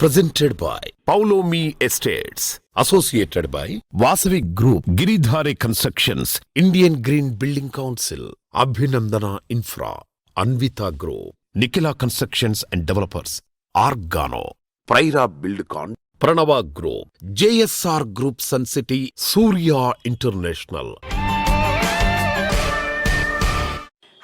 Presented by Paulomi Estates. Associated by Vasavi Group, Giridhare Constructions, Indian Green Building Council, Abhinandana Infra, Anvita Group, Nikila Constructions and Developers, Argano, Praira Buildcon, Pranava Group, JSR Group Sun City, Surya International.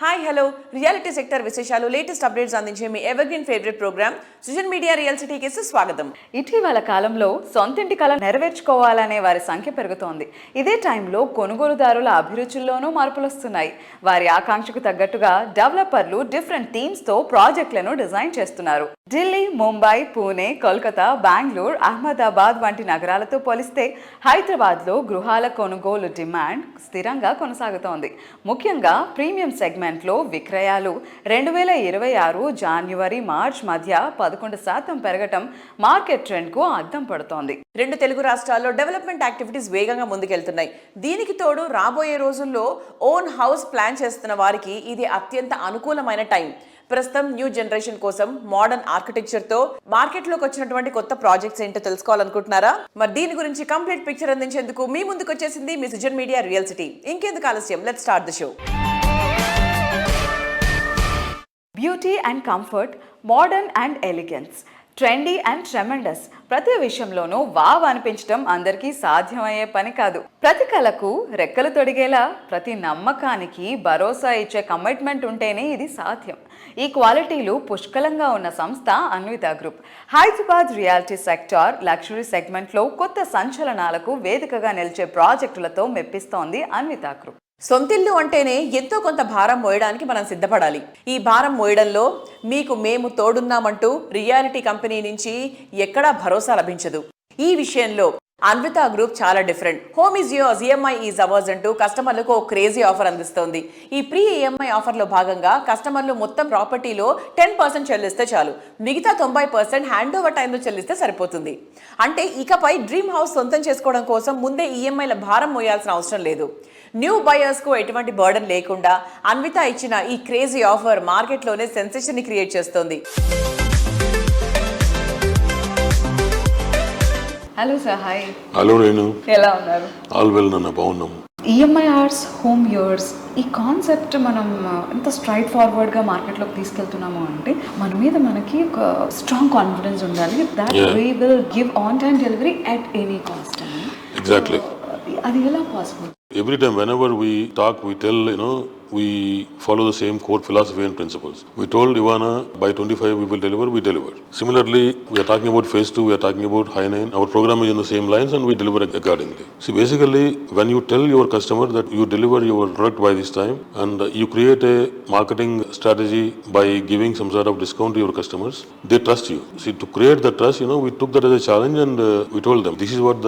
Hi hello reality sector విశేషాలు latest updates అందించే మీ evergreen favourite programme Sujan media real సిటీకి స్వాగతం. ఇటీవల కాలంలో సొంతింటి కల నెరవేర్చుకోవాలనే వారి సంఖ్య పెరుగుతోంది. ఇదే టైంలో కొనుగోలుదారుల అభిరుచుల్లోనూ మార్పులు వస్తున్నాయి. వారి ఆకాంక్షకు తగ్గట్టుగా డెవలపర్లు డిఫరెంట్ థీమ్స్తో ప్రాజెక్టులను డిజైన్ చేస్తున్నారు. ఢిల్లీ, ముంబై, పూణే, కోల్కతా, బెంగళూరు, అహ్మదాబాద్ వంటి నగరాలతో పోలిస్తే హైదరాబాద్లో గృహాల కొనుగోలు డిమాండ్ స్థిరంగా కొనసాగుతోంది. ముఖ్యంగా ప్రీమియం సెగ్మెంట్ లో విక్రయాలు 2026 జనవరి మార్చ్ మధ్య 11% పెరగటం మార్కెట్ ట్రెండ్ కు అద్దం పడుతోంది. రెండు తెలుగు రాష్ట్రాల్లో డెవలప్మెంట్ యాక్టివిటీస్ వేగంగా ముందుకెళ్తున్నాయి. దీనికి తోడు రాబోయే రోజుల్లో ఓన్ హౌస్ ప్లాన్ చేస్తున్న వారికి ఇది అత్యంత అనుకూలమైన టైం. ప్రస్తుతం న్యూ జనరేషన్ కోసం మోడర్న్ ఆర్కిటెక్చర్ తో మార్కెట్ లోకి వచ్చినటువంటి కొత్త ప్రాజెక్ట్స్ ఏంటో తెలుసుకోవాలనుకుంటున్నారా? మరి దీని గురించి కంప్లీట్ పిక్చర్ అందించేందుకు మీ ముందుకు వచ్చేసింది మీ సుజన్ మీడియా రియల్ సిటీ. ఇంకెందుకు ఆలస్యం, let's start the show. Beauty and comfort, modern and elegance, trendy and tremendous, ప్రతి విషయంలోనూ వావ్ అనిపించడం అందరికీ సాధ్యమయ్యే పని కాదు. ప్రతి కళకు రెక్కలు తొడిగేలా, ప్రతి నమ్మకానికి భరోసా ఇచ్చే కమిట్మెంట్ ఉంటేనే ఇది సాధ్యం. ఈ క్వాలిటీలు పుష్కలంగా ఉన్న సంస్థ Anvita group. Hyderabad realty sector luxury సెగ్మెంట్లో కొత్త సంచలనాలకు వేదికగా నిలిచే ప్రాజెక్టులతో మెప్పిస్తోంది అన్విత గ్రూప్. సొంతిల్లు అంటేనే ఎంతో కొంత భారం మోయడానికి మనం సిద్ధపడాలి. ఈ భారం మోయడంలో మీకు మేము తోడున్నామంటూ రియాలిటీ కంపెనీ నుంచి ఎక్కడా భరోసా లభించదు. ఈ విషయంలో అన్విత గ్రూప్ చాలా different. Home is yours, EMI is ours అంటూ కస్టమర్లకు ఒక క్రేజీ ఆఫర్ అందిస్తోంది. ఈ ప్రీ ఈఎంఐ ఆఫర్లో భాగంగా కస్టమర్లు మొత్తం ప్రాపర్టీలో 10% చెల్లిస్తే చాలు, మిగతా 90% హ్యాండ్ ఓవర్ టైంలో చెల్లిస్తే సరిపోతుంది. అంటే ఇకపై డ్రీమ్ హౌస్ సొంతం చేసుకోవడం కోసం ముందే ఈఎంఐల భారం మోయాల్సిన అవసరం లేదు. న్యూ బయర్స్ కు ఎటువంటి బర్డన్ లేకుండా అన్విత ఇచ్చిన ఈ క్రేజీ ఆఫర్ మార్కెట్లోనే సెన్సేషన్ ని క్రియేట్ చేస్తోంది. Hello sir. Hi. Hello Renu, ఎలా ఉన్నారు? ఆల్ వెల్ నాన్న, బాగున్నాము. ఈఎంఐ ఆర్స్ హోమ్ యూర్స్, ఈ కాన్సెప్ట్ మనం ఎంత స్ట్రైట్ ఫార్వర్డ్గా మార్కెట్లోకి తీసుకెళ్తున్నాము అంటే మన మీద మనకి ఒక స్ట్రాంగ్ కాన్ఫిడెన్స్ ఉండాలి that we will give on time delivery at any cost. Exactly. అది ఎలా possible? Every time, whenever we talk, we tell, we follow the same core philosophy and principles. We told Ivana by 25 we will deliver, we deliver. Similarly, we are talking about phase 2, we are talking about high 9. Our program is in the same lines and we deliver accordingly. See, basically, when you tell your customer that you deliver your product by this time and you create a marketing strategy by giving some sort of discount to your customers, they trust you. See, to create the trust, we took that as a challenge and we told them, this is what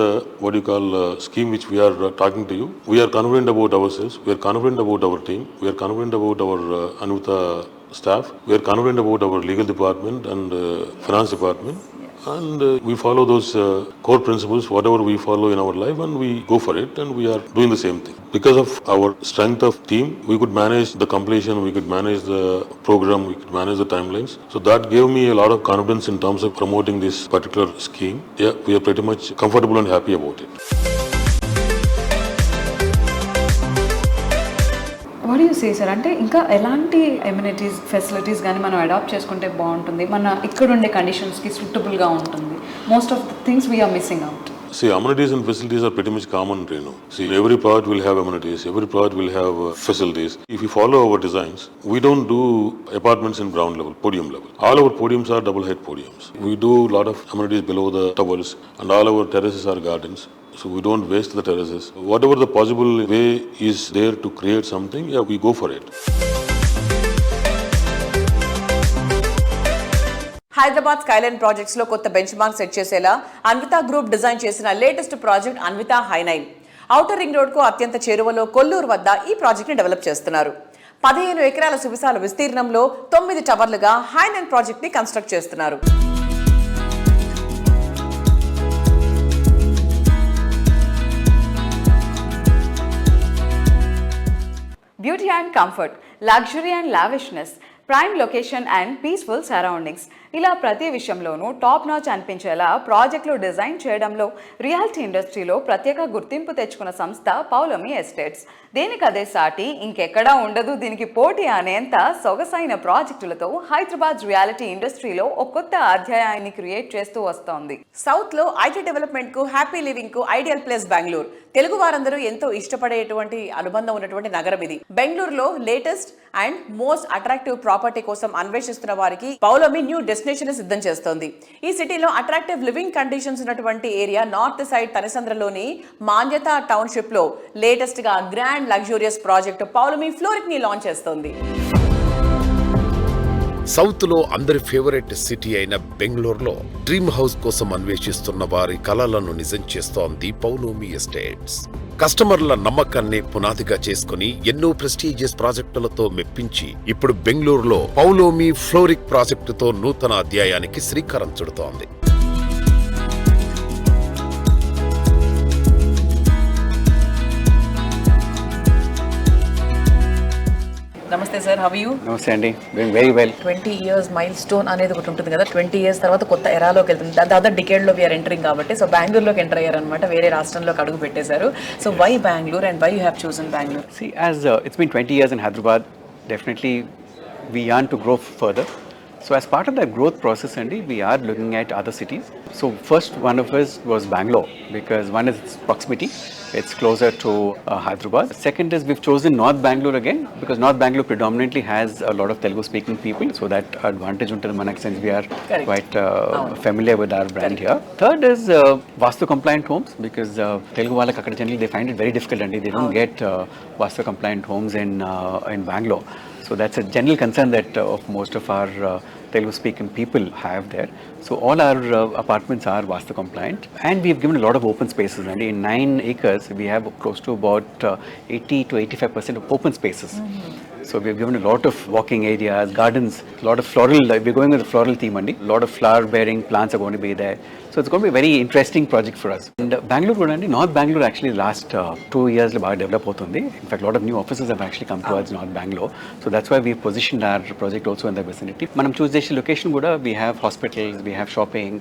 you call scheme which we are talking to you. We are confident about ourselves, we are confident about our team, we are confident about our Anvita staff, we are confident about our legal department and finance department, and we follow those core principles, whatever we follow in our life, and we go for it, and we are doing the same thing. Because of our strength of team, we could manage the completion, we could manage the program, we could manage the timelines. So that gave me a lot of confidence in terms of promoting this particular scheme. Yeah, we are pretty much comfortable and happy about it. What you say sir? అంటే ఇంకా ఎలాంటి amenities facilities కానీ మనం adapt చేసుకుంటే బాగుంటుంది, మన ఇక్కడ ఉండే కండిషన్స్కి సూటబుల్గా ఉంటుంది? Most of the things we are missing out. See, amenities and facilities are pretty much common, Renu. See, every project will have amenities, every project will have facilities. If you follow our designs, we don't do apartments in ground level, podium level. All our podiums are double height podiums. We do a lot of amenities below the towers, and all our terraces are gardens. So we don't waste the terraces. Whatever the possible way is there to create something, yeah, we go for it. Hyderabad skyline projects లో కొత్త benchmark set చేసేలా Anvita group design చేసిన latest project Anvita high 9. Outer ring road కు అత్యంత చేరువలో కొల్లూరు వద్ద ఈ project ని డెవలప్ చేస్తున్నారు. 15 ఎకరాల సువిశాల విస్తీర్ణంలో 9 టవర్లుగా హై 9 ప్రాజెక్ట్ ని కన్స్ట్రక్ట్ చేస్తున్నారు. Beauty and comfort, luxury and lavishness, prime location and peaceful surroundings. ఇలా ప్రతి విషయంలోనూ టాప్ నాచ్ అనిపించేలా ప్రాజెక్టులు డిజైన్ చేయడంలో రియాలిటీ ఇండస్ట్రీలో ప్రత్యేక గుర్తింపు తెచ్చుకున్న సంస్థ పౌలోమి ఎస్టేట్స్. దేనికదే సాటి ఇంకెక్కడా ఉండదు, దీనికి పోటీ అనేంత సొగసైన ప్రాజెక్టులతో హైదరాబాద్ రియాలిటీ ఇండస్ట్రీలో ఒక కొత్త అధ్యాయాన్ని క్రియేట్ చేస్తూ వస్తోంది. సౌత్ లో ఐటీ డెవలప్మెంట్ కు, హ్యాపీ లివింగ్ కు ఐడియల్ ప్లేస్ బెంగళూరు. తెలుగు వారందరూ ఎంతో ఇష్టపడేటువంటి అనుబంధం ఉన్నటువంటి నగరం ఇది. బెంగళూరులో latest and most attractive property కోసం అన్వేషిస్తున్న వారికి పౌలోమి న్యూ డెస్టినేషన్ సిద్ధం చేస్తోంది. ఈ సిటీలో అట్రాక్టివ్ లివింగ్ కండిషన్స్ ఉన్నటువంటి ఏరియా నార్త్ సైడ్ తనిసంద్రలోని మాన్యత టౌన్షిప్ లో లేటెస్ట్ గా grand luxurious project Paulomi fluoric ని లాంచ్ చేస్తోంది. సౌత్ లో అందరి ఫేవరెట్ సిటీ అయిన బెంగళూరులో డ్రీమ్ హౌస్ కోసం అన్వేషిస్తున్న వారి కలలను నిజం చేస్తోంది పౌలోమి ఎస్టేట్స్. కస్టమర్ల నమ్మకాన్ని పునాదిగా చేసుకుని ఎన్నో ప్రెస్టీజియస్ ప్రాజెక్టులతో మెప్పించి ఇప్పుడు బెంగళూరులో పౌలోమి ఫ్లోరిక్ ప్రాజెక్టుతో నూతన అధ్యాయానికి శ్రీకారం చుడుతోంది. నమస్తే సార్, హౌ యూ? నమస్తే అండి, doing very well. 20 years mile stone అనేది ఒకటి ఉంటుంది కదా, 20 years తర్వాత కొత్త ఎరాలోకి వెళ్తుంది. దాదాపు డికేడ్ లో వీఆర్ ఎంటరింగ్ కాబట్టి, సో బెంగళూరులోకి ఎంటర్ అయ్యారు అనమాట, వేరే రాష్ట్రంలోకి అడుగు పెట్టేశారు. So why Bengaluru and why you have chosen Bengaluru? See, as it's been 20 years in Hyderabad, definitely we yearn to grow further. So as part of that growth process, Andy, we are looking at other cities. So first one of us was Bangalore, because one is its proximity. It's closer to Hyderabad. Second is we've chosen North Bangalore again, because North Bangalore predominantly has a lot of Telugu speaking people. So that advantage until Manak, since we are quite familiar with our brand here. Third is Vastu compliant homes, because Telugu వాళ్ళకి అక్కడ generally they find it very difficult, and they don't get Vastu compliant homes in Bangalore. So that's a general concern that of most of our Telugu-speaking people have there. So all our apartments are Vastu compliant, and we have given a lot of open spaces. And in 9 acres, we have close to about 80 to 85% of open spaces. So we have given a lot of walking areas, gardens, a lot of floral. We're going with a floral theme, Andy. A lot of flower-bearing plants are going to be there. So it's going to be a very interesting project for us. And Bangalore, Andy, North Bangalore actually last 2 years baga develop avutundi. In fact, a lot of new offices have actually come towards North Bangalore. So that's why we've positioned our project also in the vicinity. Manam choose the location kuda, we have hospitals, we have shopping,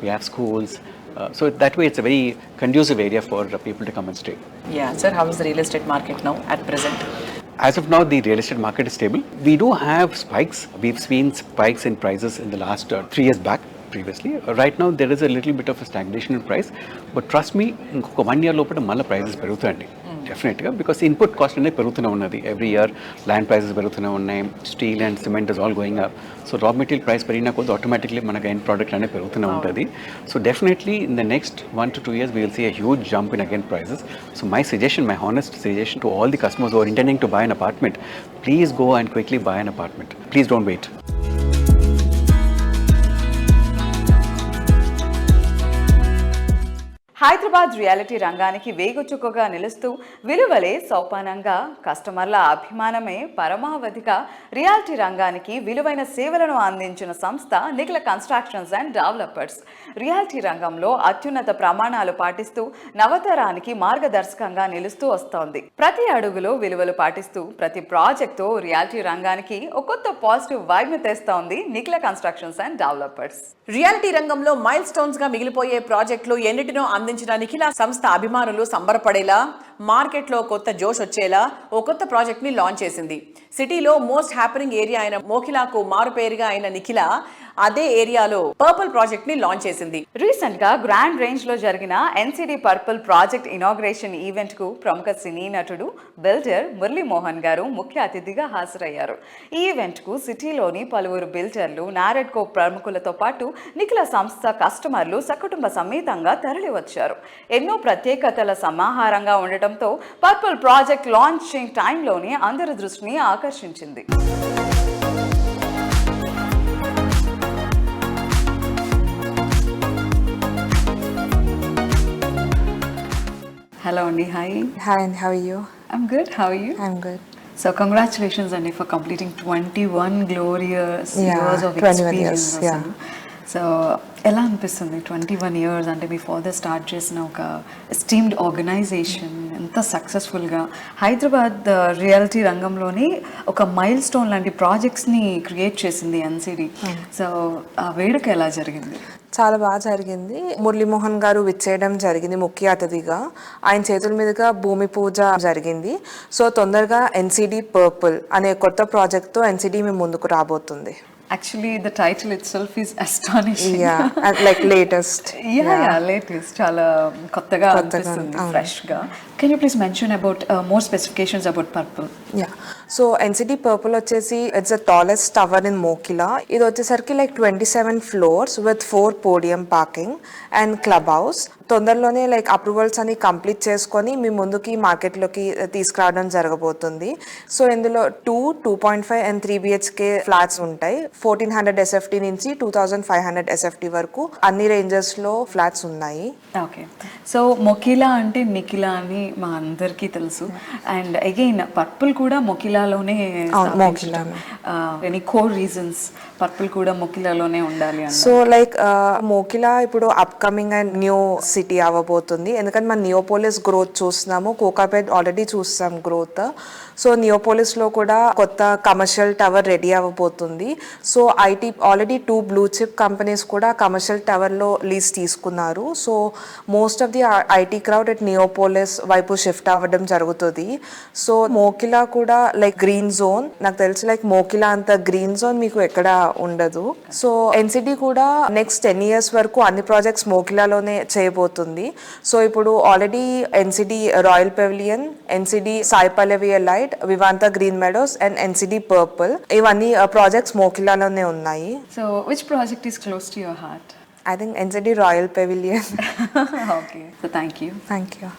we have schools. So that way it's a very conducive area for people to come and stay. Yeah, sir, how is the real estate market now at present? As of now, the real estate market is stable. We do have spikes. We've seen spikes in prices in the last 3 years back previously. Right now, there is a little bit of a stagnation in price. But trust me, in 1 year lopata malla prices perugutandi. Definitely, because input cost ane perugutuna unnadi. Every year, land prices perugutuna unnai. Steel and cement is all going up. So raw material price perina kodu automatically managa end product ane perugutuna untadi. So definitely, in the next 1 to 2 years, we will see a huge jump in again prices. So my suggestion, my honest suggestion to all the customers who are intending to buy an apartment, please go and quickly buy an apartment. Please don't wait. Hyderabad reality రంగానికి వేగుచుక్కగా నిలుస్తూ విలువలే సోపానంగా, కస్టమర్ల అభిమానమే పరమావధిగా reality రంగానికి విలువైన సేవలను అందించిన సంస్థ Nikhila constructions and developers. Reality రంగంలో అత్యున్నత ప్రమాణాలు పాటిస్తూ నవతరానికి మార్గదర్శకంగా నిలుస్తూ వస్తోంది. ప్రతి అడుగులో విలువలు పాటిస్తూ ప్రతి ప్రాజెక్టుతో రియాలిటీ రంగానికి ఒక కొత్త పాజిటివ్ వైబ్ ని తెస్తోంది Nikhila constructions and developers. Reality రంగంలో మైల్ స్టోన్స్ గా మిగిలిపోయే ప్రాజెక్టులు ఎన్నిటినో అందించిన నిఖిల సంస్థ అభిమానులు సంబరపడేలా, మార్కెట్లో కొత్త జోష్ వచ్చేలా ఓ కొత్త ప్రాజెక్ట్ ని లాంచ్ చేసింది. సిటీలో మోస్ట్ హ్యాపెనింగ్ ఏరియా అయిన మోఖిలాకు మారుపేరుగా అయిన నిఖిల అదే ఏరియాలో పర్పుల్ ప్రాజెక్ట్ ని లాంచ్ చేసింది. రీసెంట్ గా గ్రాండ్ రేంజ్ లో జరిగిన NCD purple project inauguration event కు ప్రముఖ సినీ నటుడు బిల్డర్ మురళీ మోహన్ గారు ముఖ్య అతిథిగా హాజరయ్యారు. ఈ ఈవెంట్ కు సిటీలోని పలువురు బిల్డర్లు, నారెడ్కో ప్రముఖులతో పాటు నిఖిల సంస్థ కస్టమర్లు సకుటుంబ సమేతంగా తరలి వచ్చారు. ఎన్నో ప్రత్యేకతల సమాహారంగా ఉండటంతో పర్పుల్ ప్రాజెక్ట్ లాంచింగ్ టైంలోనే అందరి దృష్టిని ఆకర్షించింది. Hello, Andy. Hi. Hi, and how are you? I'm good. How are you? I'm good. So, congratulations, Andy, for completing 21 glorious Yeah, years of 21 experience. years, yeah. So, ఎలా అనిపిస్తుంది 21 years అంటే మీ father start చేసిన ఒక esteemed organisation ఎంత అంత సక్సెస్ఫుల్గా Hyderabad reality రంగంలోని ఒక మైల్ స్టోన్ లాంటి ప్రాజెక్ట్స్ని క్రియేట్ చేసింది ఎన్సిడి. సో ఆ వేడుక ఎలా జరిగింది? చాలా బాగా జరిగింది. మురళీమోహన్ గారు విచ్చేయడం జరిగింది ముఖ్య అతిథిగా. ఆయన చేతుల మీదుగా భూమి పూజ జరిగింది. సో తొందరగా ఎన్సిడి పర్పుల్ అనే కొత్త ప్రాజెక్ట్తో ఎన్సిడి మీ ముందుకు రాబోతుంది. Actually, the title itself is astonishing. Yeah, and like latest. Yeah, latest. చాలా కొత్తగా అనిపిస్తుంది, ఫ్రెష్ గా. Can you please mention about more specifications about Purple? Yeah. So NCD Purple వచ్చేసి it's the tallest tower in Mokila. ఇది వచ్చేసరికి like 27 floors with 4 podium parking and club house. తొందరలోనే like approvals అని complete చేసుకొని మీ ముందుకి మార్కెట్లోకి తీసుకురావడం జరగబోతుంది. సో ఇందులో 2, 2.5 and 3 BHK ఫ్లాట్స్ ఉంటాయి. 1400 SFT నుంచి 2500 SFT వరకు అన్ని రేంజెస్లో ఫ్లాట్స్ ఉన్నాయి. ఓకే, సో మొకిలా అంటే నిఖిలా అని మా అందరికీ తెలుసు. అండ్ అగైన్ పర్పుల్ కూడా మొకిలాలోనే. ఎనీ కోర్ రీజన్స్ పర్పుల్ కూడా మొకిలాలోనే ఉండాలి అని? సో లైక్ మోకిలా ఇప్పుడు అప్కమింగ్ అండ్ న్యూ సిటీ అవ్వబోతుంది. ఎందుకంటే మనం నియోపోలిస్ గ్రోత్ చూస్తున్నాము, కోకాపేట్ ఆల్రెడీ చూస్తాం గ్రోత్. సో నియోపోలిస్లో కూడా కొత్త కమర్షియల్ టవర్ రెడీ అవ్వబోతుంది. So IT already 2 blue chip companies కూడా కమర్షియల్ టవర్లో లీజ్ తీసుకున్నారు. So most of the IT crowd at Neopolis వైపు షిఫ్ట్ అవ్వడం జరుగుతుంది. సో మోకిలా కూడా లైక్ గ్రీన్ జోన్. నాకు తెలిసి లైక్ మోకిలా అంత గ్రీన్ జోన్ మీకు ఎక్కడ ఉండదు. సో ఎన్సిడి కూడా నెక్స్ట్ 10 years వరకు అన్ని ప్రాజెక్ట్స్ మోకిలాలోనే చేయబోతుంది. సో ఇప్పుడు already NCD royal pavilion, NCD Sai Pallavi light, Vivanta green Meadows and NCD purple ఇవన్నీ ప్రాజెక్ట్స్ మోకిలాలోనే ఉన్నాయి. So which project is close to your heart? I think NCD Royal Pavilion. Okay, so thank you. Thank you.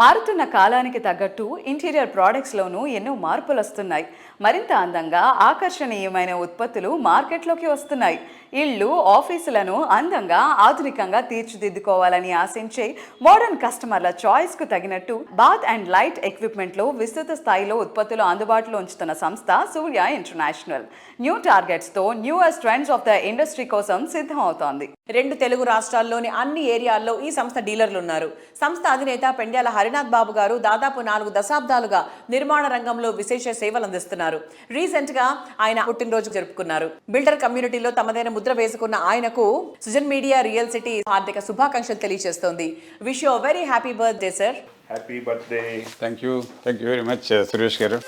మారుతున్న కాలానికి తగ్గట్టు interior ప్రోడక్ట్స్లోనూ ఎన్నో మార్పులు వస్తున్నాయి. మరింత అందంగా ఆకర్షణీయమైన ఉత్పత్తులు మార్కెట్లోకి వస్తున్నాయి. ఇళ్ళు, ఆఫీసులను అందంగా ఆధునికంగా తీర్చిదిద్దుకోవాలని ఆశించే మోడర్న్ కస్టమర్ల చాయిస్కు తగినట్టు బాత్ అండ్ లైట్ ఎక్విప్మెంట్లో విస్తృత స్థాయిలో ఉత్పత్తులు అందుబాటులో ఉంచుతున్న సంస్థ సూర్య ఇంటర్నేషనల్. న్యూ టార్గెట్స్తో newest trends of the industry కోసం సిద్ధం అవుతోంది. 2 తెలుగు రాష్ట్రాల్లోని అన్ని ఏరియాల్లో ఈ సంస్థ డీలర్లు ఉన్నారు. సంస్థ అధినేత పెండ్యాల హరినాథ్ బాబు గారు దాదాపు 4 దశాబ్దాలుగా నిర్మాణ రంగంలో విశేష సేవలు అందిస్తున్నారు. రీసెంట్ గా ఆయన పుట్టినరోజు జరుపుకున్నారు. బిల్డర్ కమ్యూనిటీలో తమదైన ముద్ర వేసుకున్న ఆయనకు సుజన్ మీడియా రియల్ సిటీ హార్దిక శుభాకాంక్షలు తెలియజేస్తోంది. Wish you very happy birthday sir. Happy birthday. Thank you very much Suresh garu.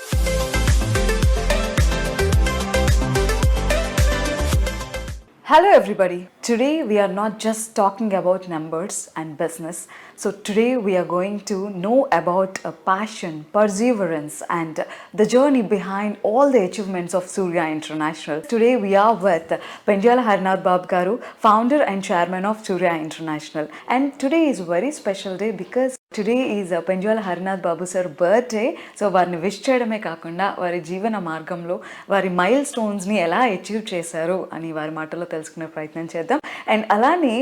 Hello everybody. Today we are not just talking about numbers and business. So today we are going to know about a passion, perseverance and the journey behind all the achievements of Surya International. Today we are with Pendyala Harinath Babu Garu, founder and chairman of Surya International. And today is a very special day because today is Pendyala Harinath Babu sir birthday. So వారిని wish చేయడమే కాకుండా వారి జీవన మార్గంలో వారి mile స్టోన్స్ని ఎలా achieve చేశారు అని వారి మాటల్లో తెలుసుకునే ప్రయత్నం చేద్దాం. అండ్ అలానే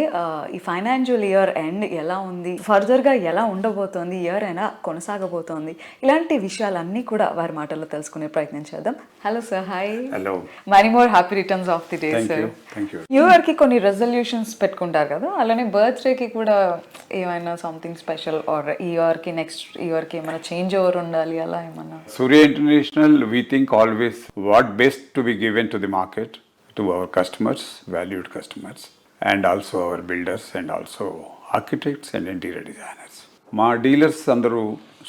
ఈ ఫైనాన్షియల్ ఇయర్ ఎండ్ ఎలా ఉంది, ఫర్దర్గా ఎలా ఉండబోతోంది, ఇయర్ అయినా కొనసాగబోతోంది, ఇలాంటి విషయాలన్నీ కూడా వారి మాటల్లో తెలుసుకునే ప్రయత్నం చేద్దాం. Hello sir. Hi. Hello. Money more happy returns of the day sir. Thank you. New ఇయర్కి కొన్ని రెజల్యూషన్స్ పెట్టుకుంటారు కదా, అలానే బర్త్డేకి కూడా ఏమైనా సంథింగ్ స్పెషల్ ఆర్ ఈ ఇయర్కి నెక్స్ట్ ఇయర్కి ఏమైనా చేంజ్ ఓవర్ ఉండాలి అలా ఏమన్నా? Surya International, we think always what best to be given to the market, to our customers, valued customers, and also our builders and also architects and interior designers. మా dealers అందరూ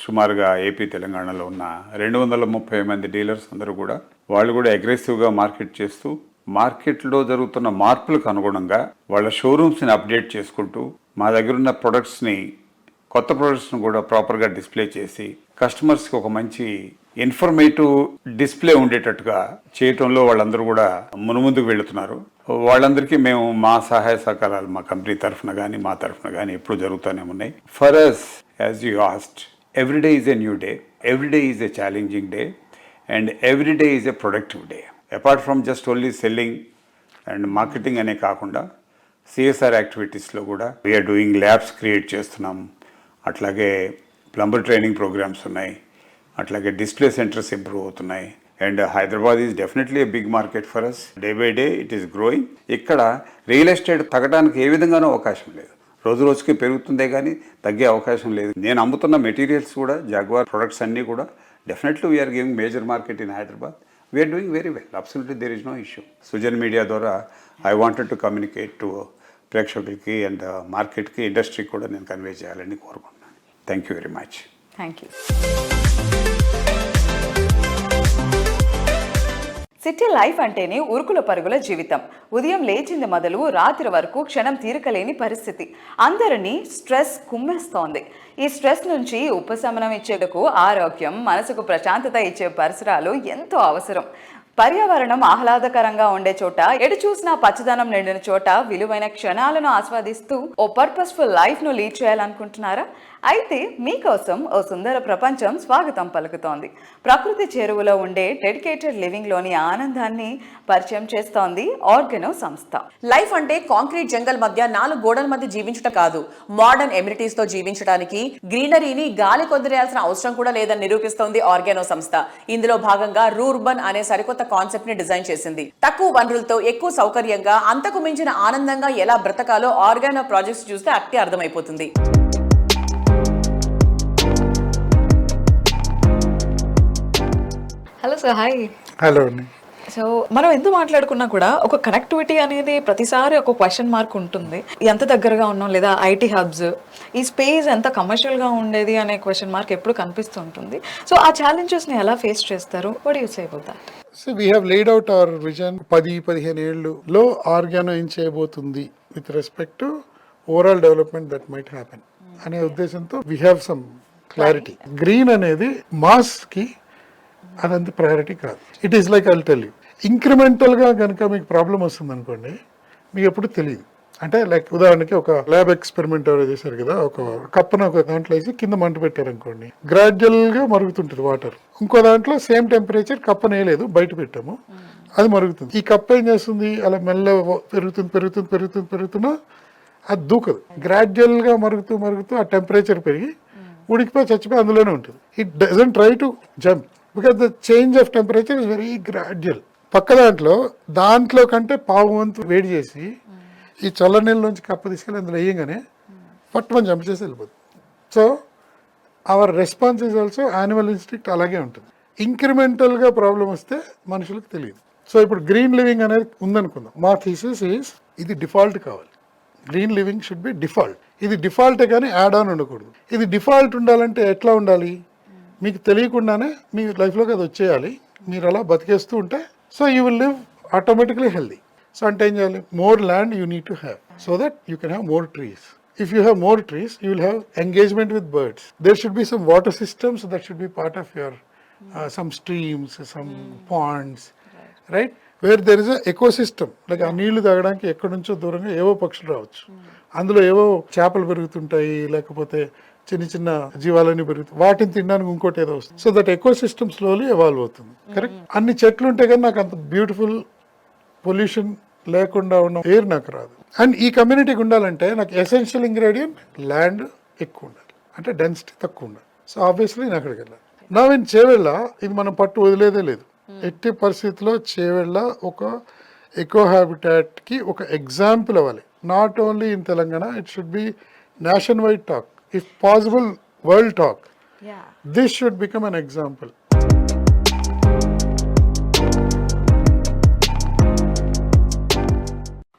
సుమారుగా AP తెలంగాణలో ఉన్న 230 మంది dealers అందరూ కూడా వాళ్ళు కూడా అగ్రెసివ్గా మార్కెట్ చేస్తూ మార్కెట్లో జరుగుతున్న మార్పులకు అనుగుణంగా వాళ్ళ షోరూమ్స్ని అప్డేట్ చేసుకుంటూ మా దగ్గర ఉన్న ప్రొడక్ట్స్ని, కొత్త ప్రొడక్ట్స్ని కూడా ప్రాపర్గా డిస్ప్లే చేసి కస్టమర్స్కి ఒక మంచి ఇన్ఫర్మేటివ్ డిస్ప్లే ఉండేటట్టుగా చేయటంలో వాళ్ళందరూ కూడా మునుముందుకు వెళుతున్నారు. వాళ్ళందరికీ మేము మా సహాయ సహకారాలు మా కంపెనీ తరఫున కానీ మా తరఫున కానీ ఎప్పుడు జరుగుతూనే ఉన్నాయి. For us, as you asked, every day is a new day, every day is a challenging day and every day is a productive day. Apart from just only selling and marketing అనే కాకుండా CSR యాక్టివిటీస్లో కూడా we are doing labs create చేస్తున్నాం. అట్లాగే plumber training programmes ఉన్నాయి, అట్లాగే display centres improve అవుతున్నాయి, And Hyderabad is definitely a big market for us. Day by day it is growing. ఇక్కడ రియల్ ఎస్టేట్ తగ్గడానికి ఏ విధంగానూ అవకాశం లేదు. రోజు రోజుకి పెరుగుతుందే కానీ తగ్గే అవకాశం లేదు. నేను అమ్ముతున్న మెటీరియల్స్ కూడా జాగ్వార్ ప్రొడక్ట్స్ అన్నీ కూడా definitely we are giving major market in Hyderabad. We are doing very well. Absolutely there is no issue. Sujan media ద్వారా I wanted to communicate to ప్రేక్షకులకి అండ్ మార్కెట్కి ఇండస్ట్రీకి కూడా నేను కన్వే చేయాలని కోరుకుంటున్నాను. Thank you very much. Thank you. City life అంటేనే ఉరుకుల పరుగుల జీవితం. ఉదయం లేచింది మొదలు రాత్రి వరకు క్షణం తీరికలేని పరిస్థితి. అందరినీ స్ట్రెస్ కుమ్మేస్తోంది. ఈ స్ట్రెస్ నుంచి ఉపశమనం ఇచ్చేందుకు ఆరోగ్యం, మనసుకు ప్రశాంతత ఇచ్చే పరిసరాలు ఎంతో అవసరం. పర్యావరణం ఆహ్లాదకరంగా ఉండే చోట, ఎటు చూసినా పచ్చదనం నిండిన చోట విలువైన క్షణాలను ఆస్వాదిస్తూ ఓ పర్పస్ఫుల్ లైఫ్ను లీడ్ చేయాలనుకుంటున్నారా? అయితే మీకోసం ఓ సుందర ప్రపంచం స్వాగతం పలుకుతోంది. ప్రకృతి చేరువలో ఉండే డెడికేటెడ్ లివింగ్లోని ఆనందాన్ని పరిచయం చేస్తోంది ఆర్గానో సంస్థ. లైఫ్ అంటే కాంక్రీట్ జంగల్ మధ్య 4 గోడల మధ్య జీవించడం కాదు, మోడర్న్ ఎమ్యూనిటీస్ తో జీవించడానికి గ్రీనరీని గాలి కొదిరేయాల్సిన అవసరం కూడా లేదని నిరూపిస్తోంది ఆర్గానో సంస్థ. ఇందులో భాగంగా రూర్బన్ అనే సరికొత్త కాన్సెప్ట్ ని డిజైన్ చేసింది. తక్కువ వనరులతో ఎక్కువ సౌకర్యంగా, అంతకు మించిన ఆనందంగా ఎలా బ్రతకాలో ఆర్గానో ప్రాజెక్ట్స్ చూస్తే అట్టే అర్థమైపోతుంది. Hello sir, hi. హలో అండి. సో మనం ఎందుకు మాట్లాడుకున్నా కూడా ఒక కనెక్టివిటీ అనేది ప్రతిసారి ఒక క్వశ్చన్ మార్క్ ఉంటుంది. ఎంత దగ్గరగా ఉన్నాం, లేదా ఐటీ హబ్స్, ఈ స్పేస్ ఎంత కమర్షియల్గా ఉండేది అనే క్వశ్చన్ మార్క్ ఎప్పుడు కనిపిస్తూ ఉంటుంది. సో ఆ ఛాలెంజెస్ని ఎలా ఫేస్ చేస్తారు? What you say about that? So we have laid out our vision. 10-15 ఏళ్ళలో ఆర్గానో ఏం చేయబోతుంది with respect to overall development that might happen అనే ఉద్దేశంతో we have some clarity. Green అనేది మాస్కి అదంత ప్రయారిటీ కాదు. It is like I will tell you, ఇంక్రిమెంటల్గా కనుక మీకు ప్రాబ్లం వస్తుంది అనుకోండి, మీకు ఎప్పుడు తెలియదు. అంటే లైక్ ఉదాహరణకి ఒక ల్యాబ్ ఎక్స్పెరిమెంట్ ఎవరో చేశారు కదా, ఒక కప్పున ఒక దాంట్లో వేసి కింద మంట పెట్టారు అనుకోండి, గ్రాడ్యువల్గా మరుగుతుంటుంది వాటర్. ఇంకో దాంట్లో సేమ్ టెంపరేచర్ కప్పన వేయలేదు, బయట పెట్టాము, అది మరుగుతుంది. ఈ కప్ ఏం చేస్తుంది, అలా మెల్ల పెరుగుతున్నా అది దూకదు. గ్రాడ్యువల్గా మరుగుతూ ఆ టెంపరేచర్ పెరిగి ఉడికిపోయి చచ్చిపోయి అందులోనే ఉంటుంది. It doesn't try to jump because the change of temperature is very gradual. పక్క దాంట్లో కంటే పావు వంతు వేడి చేసి ఈ చల్ల నీళ్ళలోంచి కప్ప తీసుకెళ్ళి అందులో వేయగానే పట్టుమని జంప్ చేసి వెళ్ళిపోతుంది. So our response is also animal instinct అలాగే ఉంటుంది. ఇంక్రిమెంటల్గా ప్రాబ్లం వస్తే మనుషులకు తెలియదు. సో ఇప్పుడు గ్రీన్ లివింగ్ అనేది ఉందనుకుందాం. మా థీసిస్ ఈజ్ ఇది డిఫాల్ట్ కావాలి. Green living should be default. ఇది డిఫాల్టే కానీ యాడ్ ఆన్ ఉండకూడదు. ఇది డిఫాల్ట్ ఉండాలంటే ఎట్లా ఉండాలి, మీకు తెలియకుండానే మీ లైఫ్లోకి అది వచ్చేయాలి. మీరు అలా బతికేస్తూ ఉంటే so you will live automatically healthy. So అంటే ఏం చేయాలి, more land you need to have so that you can have more trees. If you have more trees, you will have engagement with birds. There should be some water systems that should be part of your some streams, some ponds, right? Where there is a ecosystem. Like ఆ నీళ్లు తాగడానికి ఎక్కడి నుంచో దూరంగా ఏవో పక్షులు రావచ్చు, అందులో ఏవో చేపలు పెరుగుతుంటాయి, లేకపోతే చిన్న చిన్న జీవాలన్నీ పెరుగుతాయి, వాటిని తినడానికి ఇంకోటి ఏదో వస్తుంది. So that ecosystem slowly evolve అవుతుంది. కరెక్ట్. అన్ని చెట్లు ఉంటే కానీ నాకు అంత బ్యూటిఫుల్ పొల్యూషన్ లేకుండా ఉన్న ఎయిర్ నాకు రాదు. అండ్ ఈ కమ్యూనిటీకి ఉండాలంటే నాకు ఎసెన్షియల్ ఇంగ్రీడియంట్ ల్యాండ్ ఎక్కువ ఉండాలి, అంటే డెన్సిటీ తక్కువ ఉండాలి. సో ఆబ్వియస్లీ నేను అక్కడికి వెళ్ళాలి. నా ఇన్ చేవెళ్ళ ఇది మనం పట్టు వదిలేదే లేదు. ఎట్టి పరిస్థితిలో చేవెళ్ళ ఒక ఎకో హ్యాబిటాట్కి ఒక ఎగ్జాంపుల్ అవ్వాలి. Not only in Telangana, it should be nation wide talk, if possible world talk. This should become an example.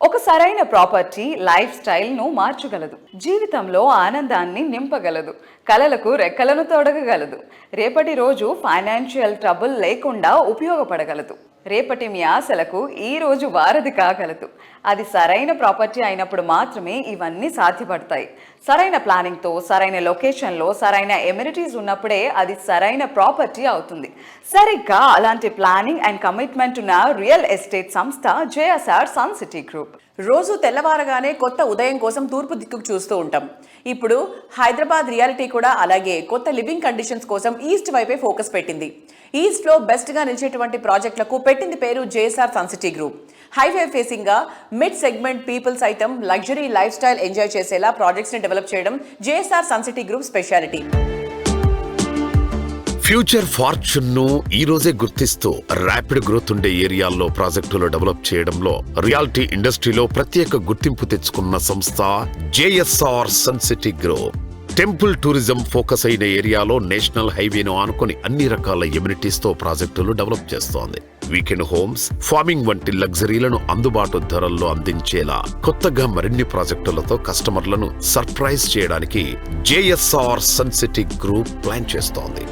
ఒక సరైన ప్రాపర్టీ లైఫ్ స్టైల్ను మార్చగలదు, జీవితంలో ఆనందాన్ని నింపగలదు, కలలకు రెక్కలను తొడగగలదు, రేపటి రోజు ఫైనాన్షియల్ ట్రబుల్ లేకుండా ఉపయోగపడగలదు, రేపటి మీ ఆశలకు ఈ రోజు వారధి కాగలదు. అది సరైన ప్రాపర్టీ అయినప్పుడు మాత్రమే ఇవన్నీ సాధ్యపడతాయి. సరైన ప్లానింగ్తో, సరైన లొకేషన్లో, సరైన ఎమ్యూనిటీస్ ఉన్నప్పుడే అది సరైన ప్రాపర్టీ అవుతుంది. సరిగ్గా అలాంటి ప్లానింగ్ అండ్ కమిట్మెంట్ ఉన్న రియల్ ఎస్టేట్ సంస్థ JSR సన్ సిటీ గ్రూప్. రోజు తెల్లవారగానే కొత్త ఉదయం కోసం తూర్పు దిక్కుకు చూస్తూ ఉంటాం. ఇప్పుడు హైదరాబాద్ రియాలిటీ కూడా అలాగే కొత్త లివింగ్ కండిషన్స్ కోసం ఈస్ట్ వైపే ఫోకస్ పెట్టింది. ఈస్ట్ లో బెస్ట్ గా నిలిచేటువంటి ప్రాజెక్టులకు పెట్టింది పేరు JSR sun city group. Highway facing గా mid segment peoples item luxury lifestyle enjoy చేసేలా ప్రాజెక్ట్స్ ని డెవలప్ చేయడం JSR sun city group speciality. Future fortune ను ఈ రోజే గుర్తిస్తూ ర్యాపిడ్ గ్రోత్ ఉండే ఏరియాల్లో ప్రాజెక్టులు డెవలప్ చేయడంలో రియాలిటీ ఇండస్ట్రీలో ప్రత్యేక గుర్తింపు తెచ్చుకున్న సంస్థ JSR sun city group. Temple tourism focus అయిన ఏరియాలో నేషనల్ హైవేను ఆనుకొని అన్ని రకాల ఎమ్యూనిటీస్ తో ప్రాజెక్టులు డెవలప్ చేస్తోంది. వీకెండ్ హోమ్స్, ఫార్మింగ్ వంటి లగ్జరీలను అందుబాటు ధరల్లో అందించేలా కొత్తగా మరిన్ని ప్రాజెక్టులతో కస్టమర్లను సర్ప్రైజ్ చేయడానికి JSR sun city group plan చేస్తోంది.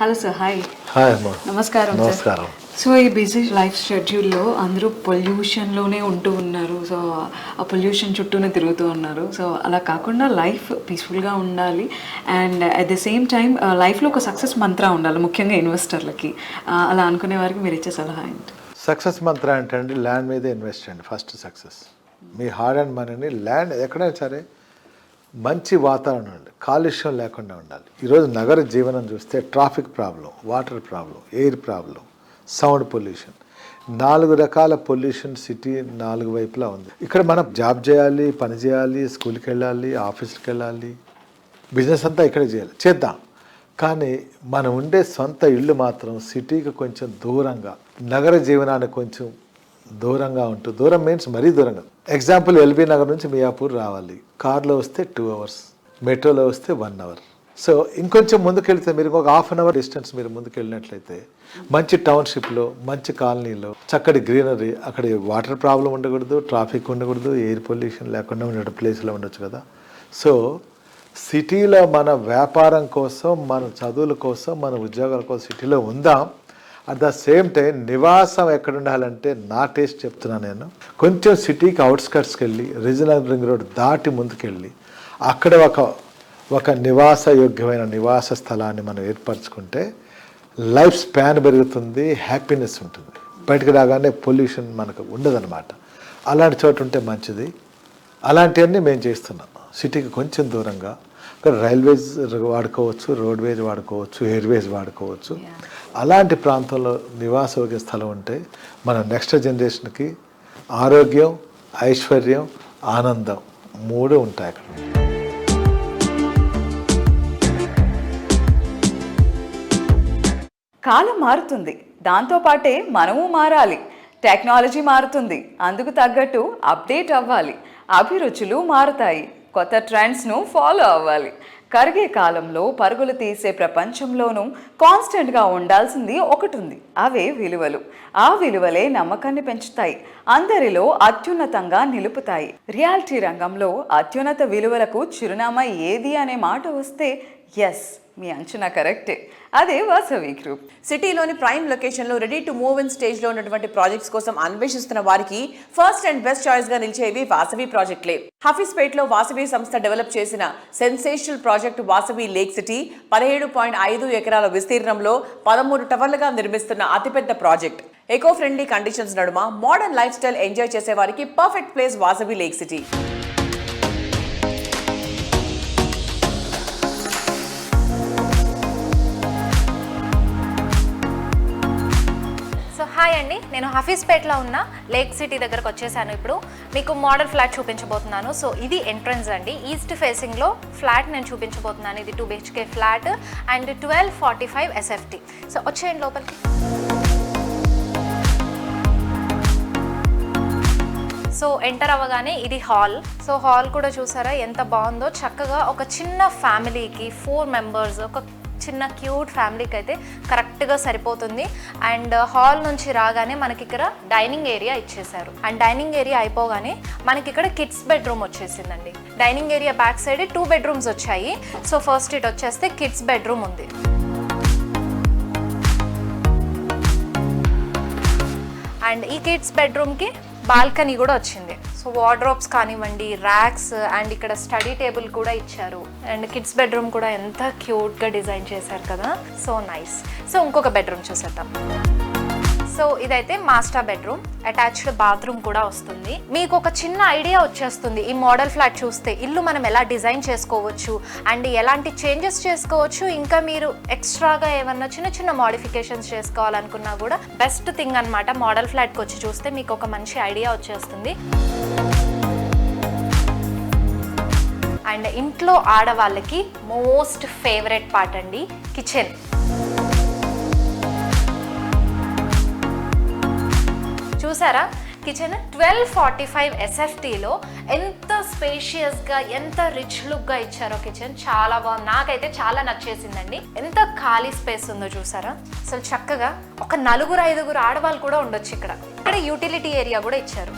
Hello sir, hi. హాయ్ అమ్మా. నమస్కారం సార్. నమస్కారం. సో ఈ బిజీ లైఫ్ షెడ్యూల్లో అందరూ పొల్యూషన్లోనే ఉంటూ ఉన్నారు. సో ఆ పొల్యూషన్ చుట్టూనే తిరుగుతూ ఉన్నారు. సో అలా కాకుండా లైఫ్ పీస్ఫుల్గా ఉండాలి and at the same time లైఫ్లో ఒక సక్సెస్ మంత్ర ఉండాలి, ముఖ్యంగా ఇన్వెస్టర్లకి. అలా అనుకునే వారికి మీరు ఇచ్చే సలహా ఏంటి? సక్సెస్ మంత్ర ఏంటండి, ల్యాండ్ మీద ఇన్వెస్ట్ చేయండి. First success me hard and మనీని ల్యాండ్ ఎక్కడైనా సరే మంచి వాతావరణం ఉండాలి, కాలుష్యం లేకుండా ఉండాలి. ఈరోజు నగర జీవనం చూస్తే traffic problem, water problem, air problem, sound pollution, 4 రకాల పొల్యూషన్ సిటీ 4 వైపులా ఉంది. ఇక్కడ మనం జాబ్ చేయాలి, పని చేయాలి, స్కూల్కి వెళ్ళాలి, ఆఫీస్కి వెళ్ళాలి, బిజినెస్ అంతా ఇక్కడ చేయాలి, చేద్దాం. కానీ మనం ఉండే సొంత ఇల్లు మాత్రం సిటీకి కొంచెం దూరంగా, నగర జీవనానికి కొంచెం దూరంగా ఉంటూ, దూరం మీన్స్ మరీ దూరంగా. ఎగ్జాంపుల్ ఎల్బీ నగర్ నుంచి మియాపూర్ రావాలి, కార్లో వస్తే 2 hours, మెట్రోలో వస్తే 1 hour. సో ఇంకొంచెం ముందుకెళ్తే మీరు ఒక 1/2 hour డిస్టెన్స్ మీరు ముందుకెళ్ళినట్లయితే మంచి టౌన్షిప్లో, మంచి కాలనీలో, చక్కటి గ్రీనరీ, అక్కడ వాటర్ ప్రాబ్లం ఉండకూడదు, ట్రాఫిక్ ఉండకూడదు, ఎయిర్ పొల్యూషన్ లేకుండా ఉండే ప్లేస్లో ఉండొచ్చు కదా. సో సిటీలో మన వ్యాపారం కోసం, మన చదువుల కోసం, మన ఉద్యోగాల కోసం సిటీలో ఉందాం. అట్ ద సేమ్ టైం నివాసం ఎక్కడ ఉండాలంటే నా టేస్ట్ చెప్తున్నాను నేను, కొంచెం సిటీకి అవుట్స్కట్స్కి వెళ్ళి రీజనల్ రింగ్ రోడ్ దాటి ముందుకెళ్ళి అక్కడ ఒక నివాస యోగ్యమైన నివాస స్థలాన్ని మనం ఏర్పరచుకుంటే లైఫ్ స్పాన్ పెరుగుతుంది, హ్యాపీనెస్ ఉంటుంది. బయటకు రాగానే పొల్యూషన్ మనకు ఉండదన్నమాట. అలాంటి చోటు ఉంటే మంచిది. అలాంటివన్నీ మేము చేస్తున్నాం. సిటీకి కొంచెం దూరంగా రైల్వేస్ వాడుకోవచ్చు, రోడ్వేస్ వాడుకోవచ్చు, ఎయిర్వేస్ వాడుకోవచ్చు. అలాంటి ప్రాంతంలో నివాసయోగ్య స్థలం ఉంటే మన నెక్స్ట్ జనరేషన్కి ఆరోగ్యం, ఐశ్వర్యం, ఆనందం 3 ఉంటాయి అక్కడ. కాలం మారుతుంది, దాంతోపాటే మనము మారాలి. టెక్నాలజీ మారుతుంది, అందుకు తగ్గట్టు అప్డేట్ అవ్వాలి. అభిరుచులు మారుతాయి, కొత్త ట్రెండ్స్ను ఫాలో అవ్వాలి. కరిగే కాలంలో పరుగులు తీసే ప్రపంచంలోనూ కాన్స్టెంట్గా ఉండాల్సింది ఒకటి ఉంది, అవే విలువలు. ఆ విలువలే నమ్మకాన్ని పెంచుతాయి, అందరిలో అత్యున్నతంగా నిలుపుతాయి. రియాలిటీ రంగంలో అత్యున్నత విలువలకు చిరునామా ఏది అనే మాట వస్తే ఎస్, మీ అంచనా కరెక్టే, అదే వాసవి గ్రూప్. సిటీలోని ప్రైమ్ లొకేషన్లో రెడీ టు మూవ్ ఇన్ స్టేజ్లో ఉన్నటువంటి ప్రాజెక్ట్స్ కోసం అన్వేషిస్తున్న వారికి ఫస్ట్ అండ్ బెస్ట్ చాయిస్గా నిలిచేవి వాసవి ప్రాజెక్టులే. హఫీస్పేట్లో వాసవి సంస్థ డెవలప్ చేసిన sensational project Vasavi lake city 17.5 ఎకరాల విస్తీర్ణంలో 13 టవర్లుగా నిర్మిస్తున్న అతిపెద్ద ప్రాజెక్ట్. ఎకో ఫ్రెండ్లీ కండిషన్స్ నడుమ మోడర్న్ లైఫ్ స్టైల్ ఎంజాయ్ చేసే వారికి perfect place Vasavi lake city. Hi అండి, నేను హఫీస్పేట్లో ఉన్న లేక్ సిటీ దగ్గరకు వచ్చేసాను. ఇప్పుడు మీకు మోడల్ ఫ్లాట్ చూపించబోతున్నాను. సో ఇది ఎంట్రన్స్ అండి, ఈస్ట్ ఫేసింగ్లో ఫ్లాట్ నేను చూపించబోతున్నాను. ఇది 2 BHK flat and 1245 SFT. So వచ్చేయండి లోపలికి. సో ఎంటర్ అవ్వగానే ఇది హాల్. సో హాల్ కూడా చూసారా ఎంత బాగుందో, చక్కగా ఒక చిన్న ఫ్యామిలీకి 4 members, ఒక చిన్న క్యూట్ ఫ్యామిలీకి అయితే కరెక్ట్గా సరిపోతుంది. అండ్ హాల్ నుంచి రాగానే మనకి ఇక్కడ డైనింగ్ ఏరియా ఇచ్చేసారు. అండ్ డైనింగ్ ఏరియా అయిపోగానే మనకి ఇక్కడ కిడ్స్ బెడ్రూమ్ వచ్చేసిందండి. Dining area back side 2 bedrooms వచ్చాయి. సో ఫస్ట్ ఇట్ వచ్చేస్తే కిడ్స్ బెడ్రూమ్ ఉంది. అండ్ ఈ కిడ్స్ బెడ్రూమ్కి బాల్కనీ కూడా వచ్చింది. సో వార్డ్రోబ్స్ కానివ్వండి, ర్యాక్స్ అండ్ ఇక్కడ స్టడీ టేబుల్ కూడా ఇచ్చారు. అండ్ కిడ్స్ బెడ్రూమ్ కూడా ఎంత క్యూట్గా డిజైన్ చేశారు కదా, సో నైస్. సో ఇంకొక బెడ్రూమ్ చూసేద్దాం. సో ఇదైతే మాస్టర్ బెడ్రూమ్, అటాచ్డ్ బాత్రూమ్ కూడా వస్తుంది. మీకు ఒక చిన్న ఐడియా వచ్చేస్తుంది ఈ మోడల్ ఫ్లాట్ చూస్తే, ఇల్లు మనం ఎలా డిజైన్ చేసుకోవచ్చు అండ్ ఎలాంటి చేంజెస్ చేసుకోవచ్చు. ఇంకా మీరు ఎక్స్ట్రాగా ఏమన్నా చిన్న చిన్న మోడిఫికేషన్స్ చేసుకోవాలనుకున్నా కూడా బెస్ట్ థింగ్ అనమాట. మోడల్ ఫ్లాట్కి వచ్చి చూస్తే మీకు ఒక మంచి ఐడియా వచ్చేస్తుంది. అండ్ ఇంట్లో ఆడవాళ్ళకి మోస్ట్ ఫేవరెట్ పార్ట్ అండి కిచెన్. చూసారా కిచెన్ 1245 SFTలో ఎంత స్పేషియస్గా ఎంత రిచ్ లుక్గా ఇచ్చారో కిచెన్. చాలా బాగుంది, నాకైతే చాలా నచ్చేసిందండి. ఎంత ఖాళీ స్పేస్ ఉందో చూసారా. అసలు చక్కగా ఒక 4-5 ఆడవాళ్ళు కూడా ఉండొచ్చు ఇక్కడ. ఇక్కడ యూటిలిటీ ఏరియా కూడా ఇచ్చారు.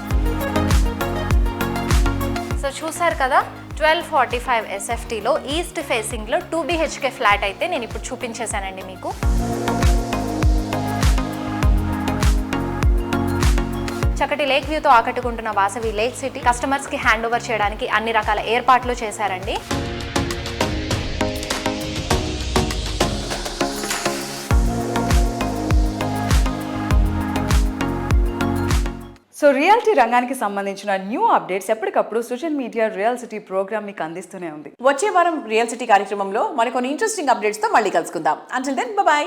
సో చూసారు కదా 1245 SFTలో ఈస్ట్ ఫేసింగ్లో 2 BHK ఫ్లాట్ అయితే నేను ఇప్పుడు చూపించేశానండి మీకు. చక్కటి లేక్ వ్యూతో ఆకట్టుకుంటున్న వాసవి లేక్ సిటీ కస్టమర్స్కి హ్యాండ్ ఓవర్ చేయడానికి అన్ని రకాల ఏర్పాట్లు చేశారండి. సో రియాలిటీ రంగానికి సంబంధించిన న్యూ అప్డేట్స్ ఎప్పటికప్పుడు social media real city programme మీకు అందిస్తూనే ఉంది. వచ్చే వారం రియల్ సిటీ కార్యక్రమంలో మరికొన్ని ఇంట్రెస్టింగ్ అప్డేట్స్తో మళ్ళీ కలుసుకుందాం. Until then by.